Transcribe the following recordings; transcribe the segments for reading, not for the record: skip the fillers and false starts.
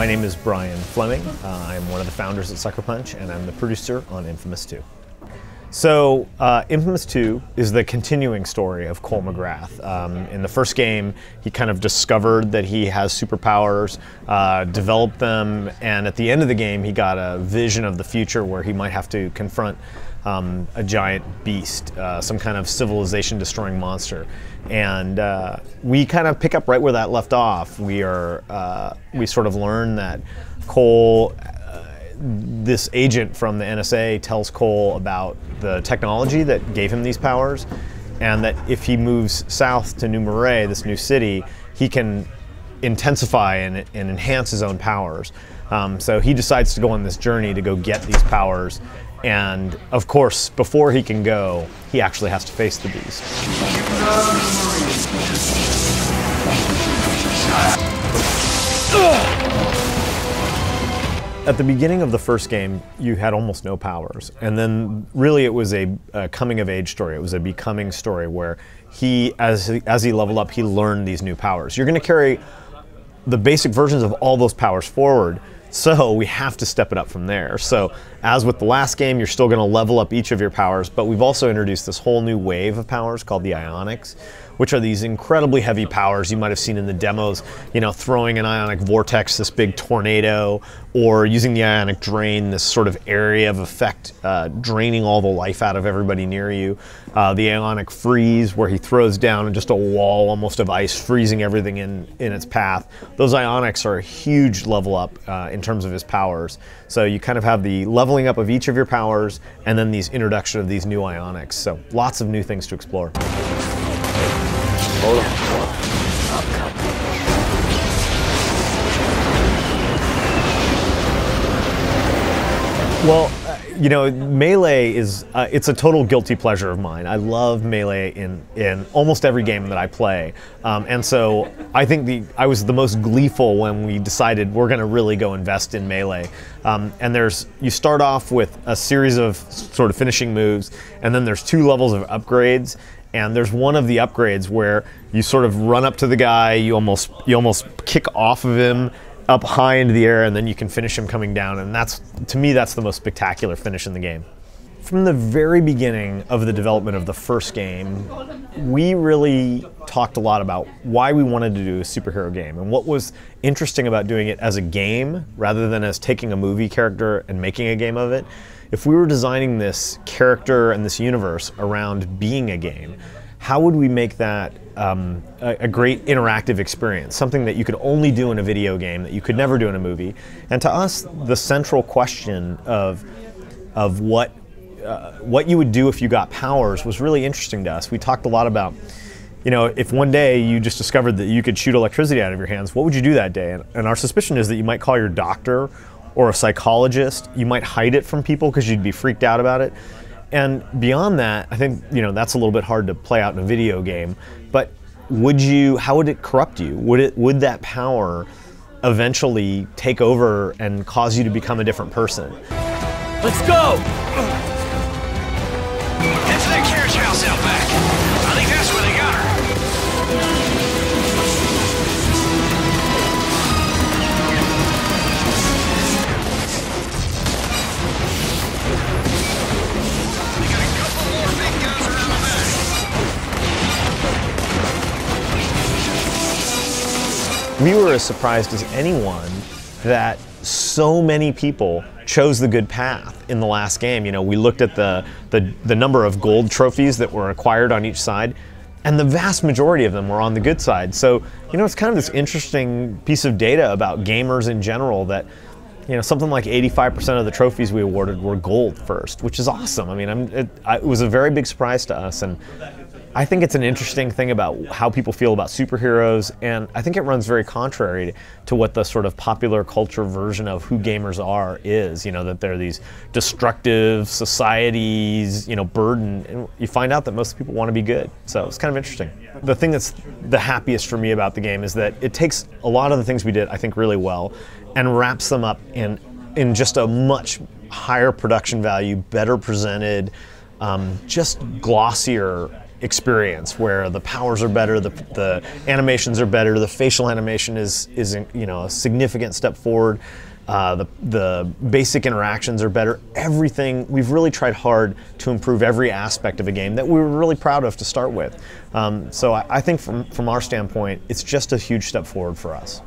My name is Brian Fleming. I'm one of the founders at Sucker Punch, and I'm the producer on inFAMOUS 2. So, inFAMOUS 2 is the continuing story of Cole McGrath. In the first game, he kind of discovered that he has superpowers, developed them, and at the end of the game, he got a vision of the future where he might have to confront a giant beast, some kind of civilization-destroying monster. And we kind of pick up right where that left off. We sort of learn that Cole, this agent from the NSA, tells Cole about the technology that gave him these powers, and that if he moves south to New Marais, this new city, he can intensify and enhance his own powers. So he decides to go on this journey to go get these powers. And of course, before he can go, he actually has to face the beast. At the beginning of the first game, you had almost no powers. And then really it was a coming-of-age story. It was a becoming story where he, as he leveled up, he learned these new powers. You're going to carry the basic versions of all those powers forward, so we have to step it up from there. So as with the last game, you're still going to level up each of your powers, but we've also introduced this whole new wave of powers called the ionics, which are these incredibly heavy powers you might have seen in the demos, you know, throwing an ionic vortex, this big tornado, or using the ionic drain, this sort of area of effect, draining all the life out of everybody near you. The ionic freeze, where he throws down just a wall almost of ice, freezing everything in its path. Those ionics are a huge level up in terms of his powers. So you kind of have the leveling up of each of your powers, and then these introduction of these new ionics. So lots of new things to explore. Hold on. Well, you know, Melee is, it's a total guilty pleasure of mine. I love Melee in almost every game that I play. And so I think I was the most gleeful when we decided we're going to really go invest in Melee. And you start off with a series of sort of finishing moves, and then there's 2 levels of upgrades. And there's one of the upgrades where you sort of run up to the guy, you almost kick off of him up high into the air, and then you can finish him coming down. And to me, that's the most spectacular finish in the game. From the very beginning of the development of the first game, we really talked a lot about why we wanted to do a superhero game and what was interesting about doing it as a game rather than as taking a movie character and making a game of it. If we were designing this character and this universe around being a game, how would we make that a great interactive experience, something that you could only do in a video game, that you could never do in a movie? And to us, the central question of what you would do if you got powers was really interesting to us. We talked a lot about, you know, if one day you just discovered that you could shoot electricity out of your hands, what would you do that day? And our suspicion is that you might call your doctor or a psychologist. You might hide it from people because you'd be freaked out about it. And beyond that, I think, you know, that's a little bit hard to play out in a video game. But how would it corrupt you? Would that power eventually take over and cause you to become a different person? Let's go! Head to that carriage house out back. I think that's where they got her. We were as surprised as anyone that so many people chose the good path in the last game. You know, we looked at the number of gold trophies that were acquired on each side, and the vast majority of them were on the good side. So, you know, it's kind of this interesting piece of data about gamers in general that, you know, something like 85% of the trophies we awarded were gold first, which is awesome. I mean, it was a very big surprise to us, and I think it's an interesting thing about how people feel about superheroes, and I think it runs very contrary to what the sort of popular culture version of who gamers is, you know, that they're these destructive societies, you know, burden, and you find out that most people want to be good. So it's kind of interesting. The thing that's the happiest for me about the game is that it takes a lot of the things we did, I think, really well, and wraps them up in just a much higher production value, better presented, just glossier experience where the powers are better, the animations are better, the facial animation is a significant step forward. The basic interactions are better. Everything, we've really tried hard to improve every aspect of a game that we were really proud of to start with. So I think from our standpoint, it's just a huge step forward for us.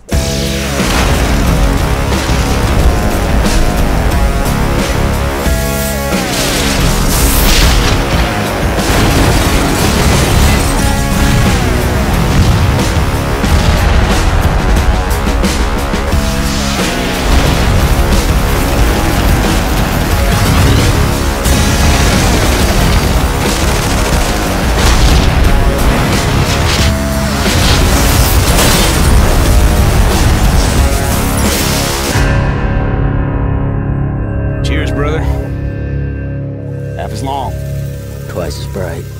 Cheers, brother. Half as long, twice as bright.